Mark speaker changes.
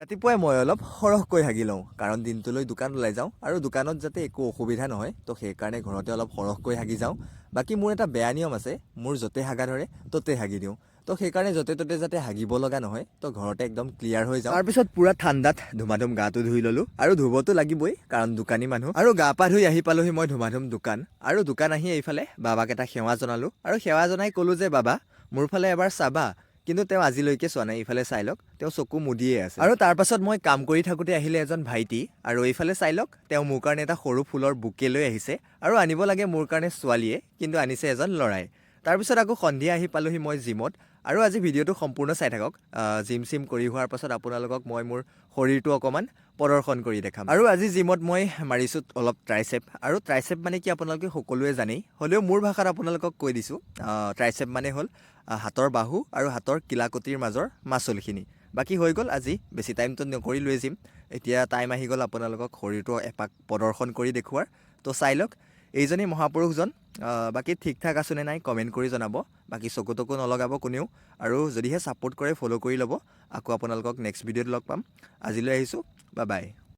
Speaker 1: ৰাতিপুৱাই মই অলপ সৰহকৈ হাগি লওঁ কাৰণ দিনটোলৈ দোকান ওলাই যাওঁ আৰু দোকানত যাতে একো অসুবিধা নহয় তো সেইকাৰণে ঘৰতে অলপ সৰহকৈ হাগি যাওঁ। বাকী মোৰ এটা বেয়া নিয়ম আছে, মোৰ য'তে হাগা ধৰে ত'তে হাগি দিওঁ। তো সেইকাৰণে য'তে ত'তে যাতে হাগিব লগা নহয়, তো ঘৰতে একদম ক্লিয়াৰ হৈ যাওঁ। তাৰপিছত পুৰা ঠাণ্ডাত ধুমাধুম গাটো ধুই ল'লোঁ আৰু ধুবতো লাগিবই কাৰণ দোকানী মানুহ। আৰু গা পা ধুই আহি পালোহি মই ধুমাধুম দোকান, আৰু দোকান আহি এইফালে বাবাক এটা সেৱা জনালোঁ আৰু সেৱা জনাই ক'লোঁ যে বাবা মোৰ ফালে এবাৰ চাবা। কিন্তু তেওঁ আজিলৈকে চোৱা নাই, ইফালে চাই লওক, তেওঁ চকু মুদিয়ে আছে। আৰু তাৰ পাছত মই কাম কৰি থাকোঁতে আহিলে এজন ভাইটি, আৰু এইফালে চাই লওক তেওঁ মোৰ কাৰণে এটা সৰু ফুলৰ বুকে লৈ আহিছে আৰু আনিব লাগে মোৰ কাৰণে ছোৱালীয়ে, কিন্তু আনিছে এজন ল'ৰাই। তাৰপিছত আকৌ সন্ধিয়া আহি পালোহি মই জিমত, আৰু আজি ভিডিঅ'টো সম্পূৰ্ণ চাই থাকক। জিম চিম কৰি হোৱাৰ পাছত আপোনালোকক মই মোৰ শৰীৰটো অকণমান প্ৰদৰ্শন কৰি দেখাম। আৰু আজি জিমত মই মাৰিছোঁ অলপ ট্ৰাইচেপ, আৰু ট্ৰাইচেপ মানে কি আপোনালোকে সকলোৱে জানেই, হ'লেও মোৰ ভাষাত আপোনালোকক কৈ দিছোঁ। ট্ৰাইচেপ মানে হ'ল হাতৰ বাহু আৰু হাতৰ কিলাকটিৰ মাজৰ মাচলখিনি। বাকী হৈ গ'ল, আজি বেছি টাইমটো নকৰিলোৱে জিম। এতিয়া টাইম আহি গ'ল আপোনালোকক শৰীৰটো এপাক প্ৰদৰ্শন কৰি দেখুৱাৰ। তো চাই লওক এইজনেই মহাপুৰুষজন। বাকী ঠিক ঠাক আছেনে নাই কমেণ্ট কৰি জনাব। বাকী চকু তকু নলগাব কোনেও, আৰু যদিহে ছাপোৰ্ট কৰে ফ'ল' কৰি ল'ব। আকৌ আপোনালোকক নেক্সট ভিডিঅ'ত লগ পাম। আজিলৈ আহিছোঁ, বাই বাই।